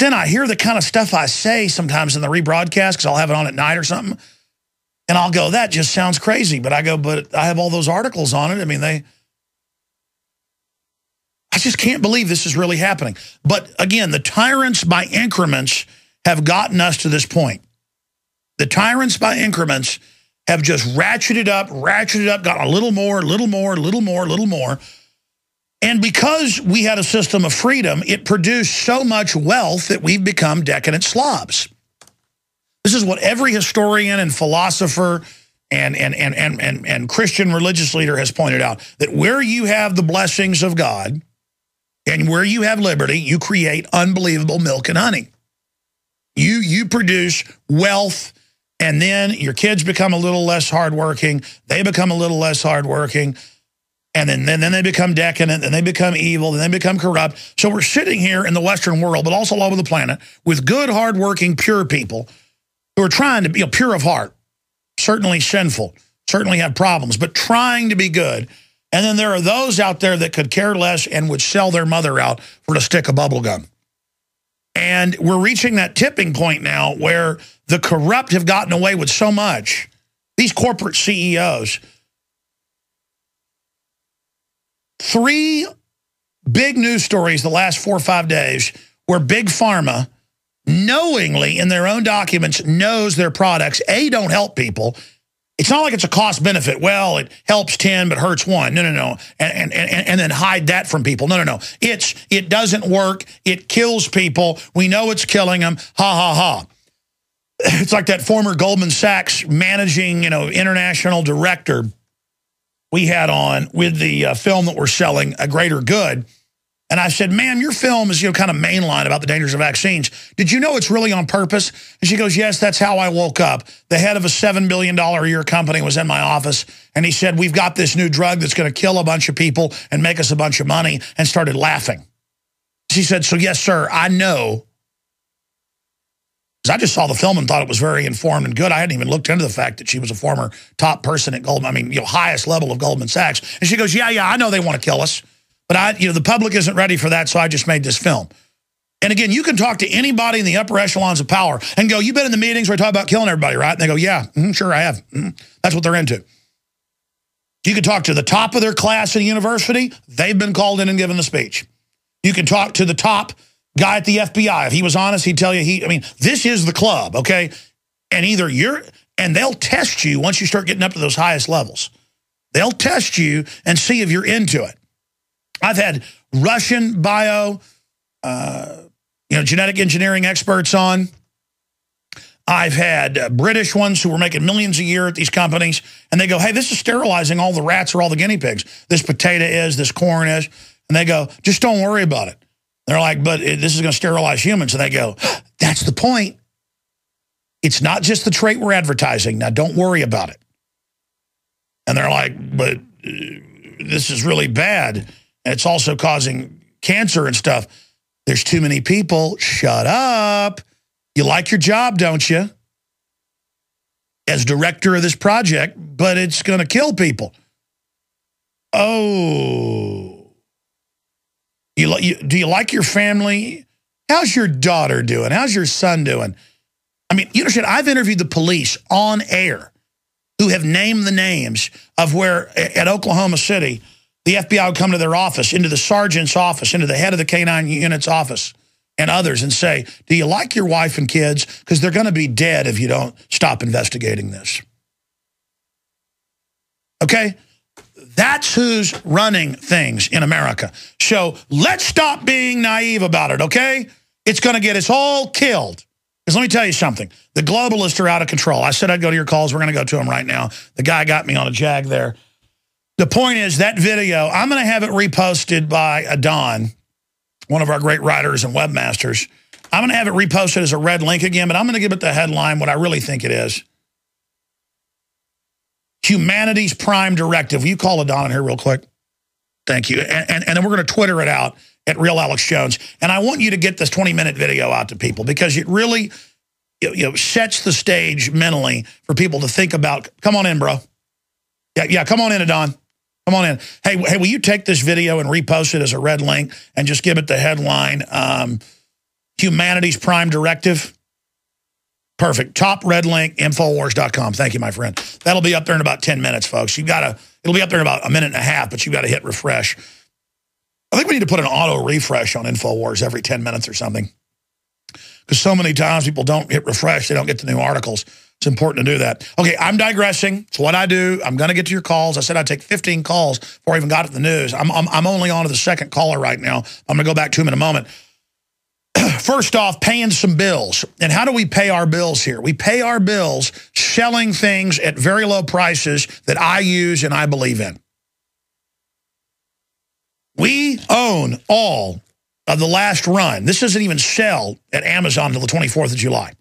then I hear the kind of stuff I say sometimes in the rebroadcast, because I'll have it on at night or something, and I'll go, that just sounds crazy. But I go, but I have all those articles on it. I mean, I just can't believe this is really happening. But again, the tyrants by increments have gotten us to this point. The tyrants by increments have just ratcheted up, gotten a little more, little more, little more, little more. And because we had a system of freedom, it produced so much wealth that we've become decadent slobs. This is what every historian and philosopher and Christian religious leader has pointed out, that where you have the blessings of God and where you have liberty, you create unbelievable milk and honey. You produce wealth, and then your kids become a little less hardworking. They become a little less hardworking. And then they become decadent, and they become evil, and they become corrupt. So we're sitting here in the Western world, but also all over the planet, with good, hardworking, pure people who are trying to be pure of heart, certainly sinful, certainly have problems, but trying to be good. And then there are those out there that could care less and would sell their mother out for a stick of bubble gum. And we're reaching that tipping point now where the corrupt have gotten away with so much. These corporate CEOs. 3 big news stories the last 4 or 5 days where Big Pharma knowingly in their own documents knows their products, A, don't help people. It's not like it's a cost benefit. Well, it helps 10 but hurts 1. No. And then hide that from people. No. It doesn't work. It kills people. We know it's killing them. Ha, ha, ha. It's like that former Goldman Sachs managing, international director we had on with the film that we're selling, A Greater Good. And I said, ma'am, your film is, kind of mainline about the dangers of vaccines. Did you know it's really on purpose? And she goes, yes, that's how I woke up. The head of a $7 billion a year company was in my office, and he said, we've got this new drug that's going to kill a bunch of people and make us a bunch of money, and started laughing. She said, so yes, sir, I know. Because I just saw the film and thought it was very informed and good. I hadn't even looked into the fact that she was a former top person at Goldman, highest level of Goldman Sachs. And she goes, yeah, I know they want to kill us. But the public isn't ready for that, so I just made this film. And again, you can talk to anybody in the upper echelons of power and go, you've been in the meetings where I talk about killing everybody, right? And they go, yeah, sure I have. That's what they're into. You can talk to the top of their class at a university. They've been called in and given the speech. You can talk to the top guy at the FBI. If he was honest, he'd tell you, this is the club, okay? And and they'll test you once you start getting up to those highest levels. They'll test you and see if you're into it. I've had Russian genetic engineering experts on. I've had British ones who were making millions a year at these companies, and they go, hey, this is sterilizing all the rats or all the guinea pigs. This potato is, this corn is. And they go, just don't worry about it. They're like, but this is going to sterilize humans. And they go, that's the point. It's not just the trait we're advertising. Now, don't worry about it. And they're like, but this is really bad. And it's also causing cancer and stuff. There's too many people. Shut up. You like your job, don't you? As director of this project, but it's going to kill people. Oh. Do you like your family? How's your daughter doing? How's your son doing? I've interviewed the police on air who have named the names of where at Oklahoma City, the FBI would come to their office, into the sergeant's office, into the head of the K-9 unit's office, and others, and say, do you like your wife and kids? Because they're going to be dead if you don't stop investigating this. Okay? That's who's running things in America. So let's stop being naive about it, okay? It's going to get us all killed. Because let me tell you something. The globalists are out of control. I said I'd go to your calls. We're going to go to them right now. The guy got me on a jag there. The point is, that video, I'm going to have it reposted by Adon, one of our great writers and webmasters. I'm going to have it reposted as a red link again, but I'm going to give it the headline, what I really think it is. Humanity's Prime Directive. Will you call Adon in here real quick? Thank you. And then we're going to Twitter it out at Real Alex Jones. And I want you to get this 20-minute video out to people, because it really sets the stage mentally for people to think about. Come on in, bro. Yeah, come on in, Adon. Come on in. Hey, will you take this video and repost it as a red link and just give it the headline, Humanity's Prime Directive. Perfect. Top red link, Infowars.com. Thank you, my friend. That'll be up there in about 10 minutes, folks. It'll be up there in about a minute and a half, but you got to hit refresh. I think we need to put an auto refresh on Infowars every 10 minutes or something. Because so many times people don't hit refresh, they don't get the new articles. It's important to do that. Okay, I'm digressing. It's what I do. I'm going to get to your calls. I said I'd take 15 calls before I even got to the news. I'm only on to the second caller right now. I'm going to go back to him in a moment. First off, paying some bills. And how do we pay our bills here? We pay our bills selling things at very low prices that I use and I believe in. We own all of the last run. This doesn't even sell at Amazon until the 24th of July.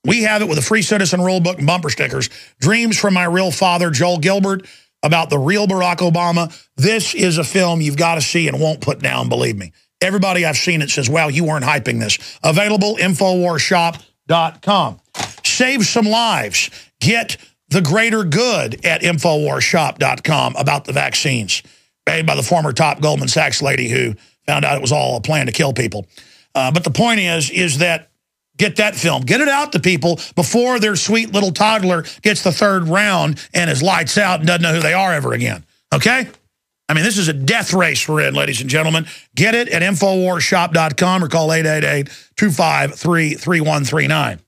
We have it with a free citizen rule book and bumper stickers. Dreams from My Real Father, Joel Gilbert, about the real Barack Obama. This is a film you've got to see and won't put down, believe me. Everybody I've seen it says, wow, you weren't hyping this. Available, InfoWarsShop.com. Save some lives. Get the greater good at InfoWarsShop.com about the vaccines. Made by the former top Goldman Sachs lady who found out it was all a plan to kill people. But the point is that get that film. Get it out to people before their sweet little toddler gets the third round and is lights out and doesn't know who they are ever again. Okay? I mean, this is a death race we're in, ladies and gentlemen. Get it at InfoWarsShop.com or call 888-253-3139.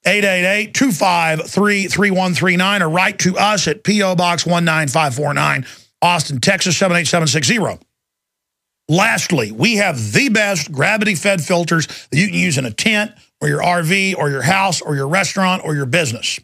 888-253-3139 or write to us at P.O. Box 19549, Austin, Texas 78760. Lastly, we have the best gravity-fed filters that you can use in a tent or your RV or your house or your restaurant or your business.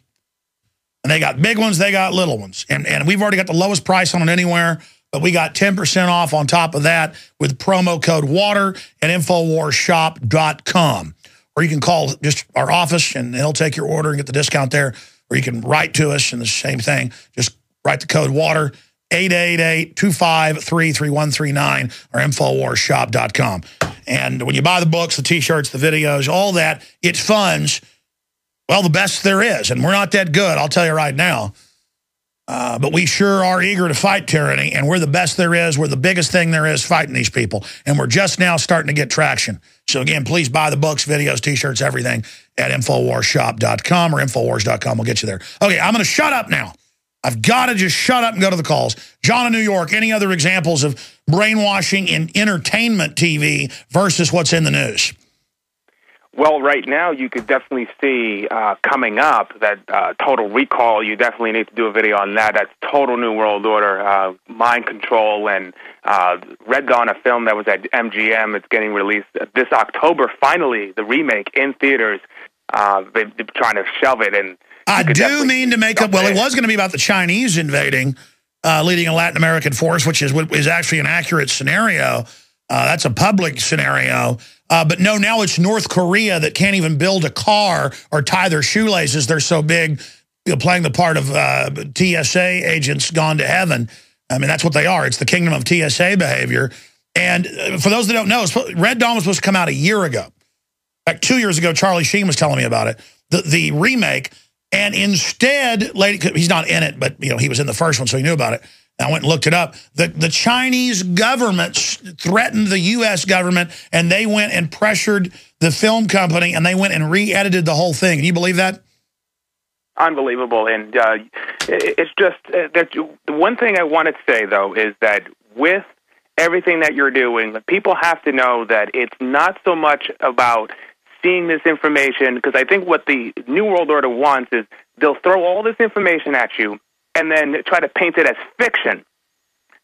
And they got big ones, they got little ones. And we've already got the lowest price on it anywhere, but we got 10% off on top of that with promo code WATER at InfoWarsShop.com. Or you can call just our office and they'll take your order and get the discount there. Or you can write to us and the same thing. Just write the code WATER, 888-253-3139 or InfoWarsShop.com. And when you buy the books, the T-shirts, the videos, all that, it funds, well, the best there is. And we're not that good, I'll tell you right now. But we sure are eager to fight tyranny, and we're the best there is. We're the biggest thing there is fighting these people. And we're just now starting to get traction. So, again, please buy the books, videos, T-shirts, everything at InfoWarsShop.com or Infowars.com. We'll get you there. Okay, I'm going to shut up now. I've got to just shut up and go to the calls. John in New York, any other examples of brainwashing in entertainment TV versus what's in the news? Well, right now you could definitely see coming up that Total Recall. You definitely need to do a video on that. That's Total New World Order, mind control, and Red Dawn, a film that was at MGM. It's getting released this October. Finally, the remake in theaters. They're trying to shove it. And I do mean to make up. Well, it was going to be about the Chinese invading, leading a Latin American force, which is actually an accurate scenario. That's a public scenario. But no, now it's North Korea that can't even build a car or tie their shoelaces. They're so big, playing the part of TSA agents gone to heaven. I mean, that's what they are. It's the kingdom of TSA behavior. And for those that don't know, Red Dawn was supposed to come out a year ago. In fact, 2 years ago, Charlie Sheen was telling me about it, the remake. And instead, he's not in it, but he was in the first one, so he knew about it. I went and looked it up. The Chinese government threatened the U.S. government, and they went and pressured the film company, and they went and re-edited the whole thing. Can you believe that? Unbelievable. And it's just the one thing I want to say, though, is that with everything that you're doing, people have to know that it's not so much about seeing this information, because I think what the New World Order wants is they'll throw all this information at you and then try to paint it as fiction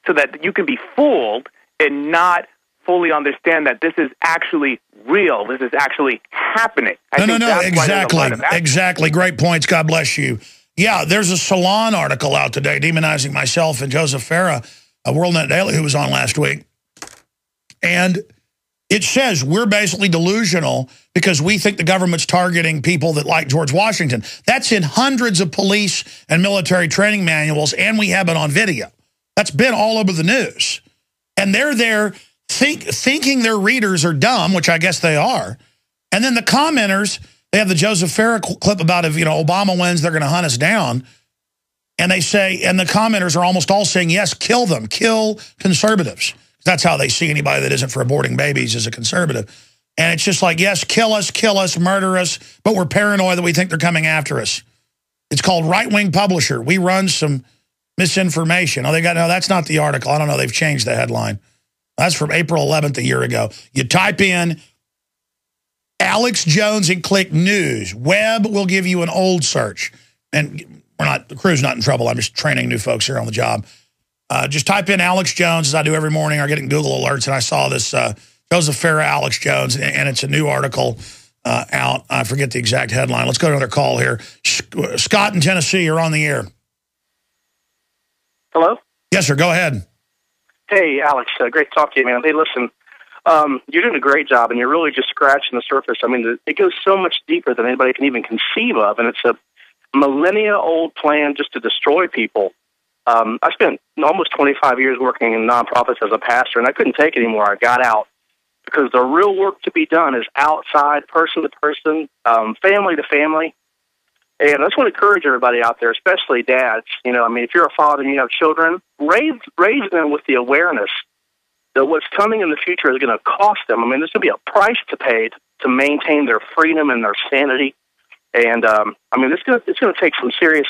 so that you can be fooled and not fully understand that this is actually real. This is actually happening. No, exactly. Great points. God bless you. Yeah, there's a Salon article out today demonizing myself and Joseph Farah, a WorldNet Daily, who was on last week. And it says we're basically delusional because we think the government's targeting people that like George Washington. That's in hundreds of police and military training manuals, and we have it on video. That's been all over the news. And they're there thinking their readers are dumb, which I guess they are. And then the commenters, they have the Joseph Farah clip about if Obama wins, they're going to hunt us down. And they say, and the commenters are almost all saying, yes, kill them, kill conservatives. That's how they see anybody that isn't for aborting babies as a conservative. And it's just like, yes, kill us, murder us, but we're paranoid that we think they're coming after us. It's called Right Wing Publisher. We run some misinformation. Oh, no, that's not the article. I don't know. They've changed the headline. That's from April 11th a year ago. You type in Alex Jones and click news. Web will give you an old search. And the crew's not in trouble. I'm just training new folks here on the job. Just type in Alex Jones, as I do every morning. I get in Google alerts, and I saw this Joseph Farah, Alex Jones, and it's a new article out. I forget the exact headline. Let's go to another call here. Scott in Tennessee, you're on the air. Hello? Yes, sir. Go ahead. Hey, Alex. Great to talk to you, man. Hey, listen, you're doing a great job, and you're really just scratching the surface. I mean, it goes so much deeper than anybody can even conceive of, and it's a millennia-old plan just to destroy people. I spent almost 25 years working in nonprofits as a pastor, and I couldn't take it anymore. I got out because the real work to be done is outside, person to person, family to family. And I just want to encourage everybody out there, especially dads. You know, I mean, if you're a father and you have children, raise them with the awareness that what's coming in the future is going to cost them. I mean, there's going to be a price to pay to maintain their freedom and their sanity. And I mean, it's going to take some serious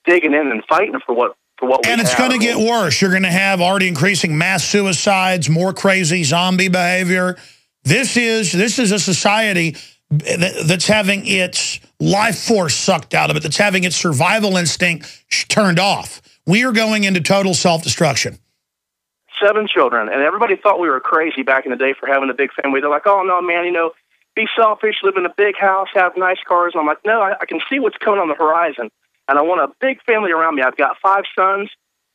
digging in and fighting for what we have. And it's going to get worse. You're going to have already increasing mass suicides, more crazy zombie behavior. This is a society that's having its life force sucked out of it, that's having its survival instinct turned off. We are going into total self-destruction. 7 children, and everybody thought we were crazy back in the day for having a big family. They're like, oh, no, man, you know, be selfish, live in a big house, have nice cars. And I'm like, no, I can see what's coming on the horizon, and I want a big family around me. I've got 5 sons.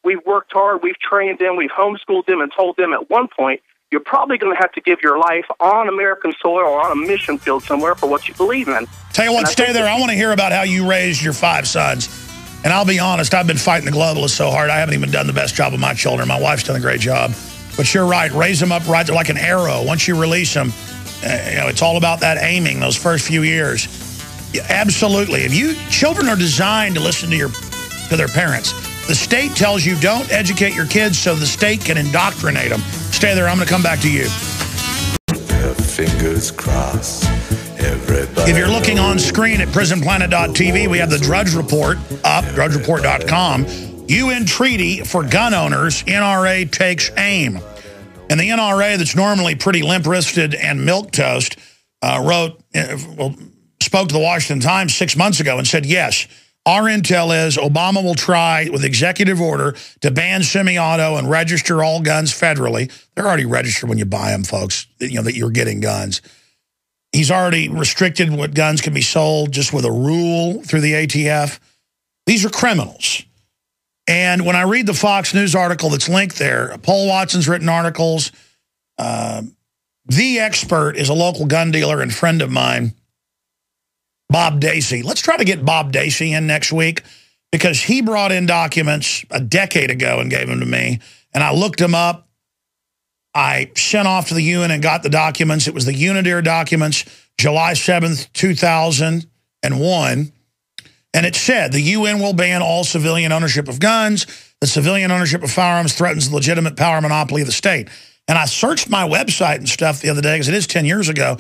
We've worked hard. We've trained them. We've homeschooled them and told them at one point, you're probably going to have to give your life on American soil or on a mission field somewhere for what you believe in. Tell you what, stay there. I want to hear about how you raised your 5 sons. And I'll be honest, I've been fighting the globalists so hard, I haven't even done the best job with my children. My wife's done a great job. But you're right, raise them up right like an arrow. Once you release them, you know, it's all about that aiming those first few years. Yeah, absolutely. Children are designed to listen to their parents. The state tells you don't educate your kids so the state can indoctrinate them. Stay there. I'm going to come back to you. Fingers crossed. Everybody if you're looking on screen at Prisonplanet.tv, we have the Drudge Report up, drudgereport.com. UN treaty for gun owners, NRA takes aim. And the NRA, that's normally pretty limp-wristed and milquetoast, spoke to the Washington Times 6 months ago and said, yes, our intel is Obama will try, with executive order, to ban semi-auto and register all guns federally. They're already registered when you buy them, folks, you know, that you're getting guns. He's already restricted what guns can be sold just with a rule through the ATF. These are criminals. And when I read the Fox News article that's linked there, Paul Watson's written articles. The expert is a local gun dealer and friend of mine, Bob Dacey. Let's try to get Bob Dacey in next week because he brought in documents a decade ago and gave them to me. And I looked them up. I sent off to the UN and got the documents. It was the UNIDIR documents, July 7th, 2001. And it said the UN will ban all civilian ownership of guns. The civilian ownership of firearms threatens the legitimate power monopoly of the state. And I searched my website and stuff the other day because it is 10 years ago.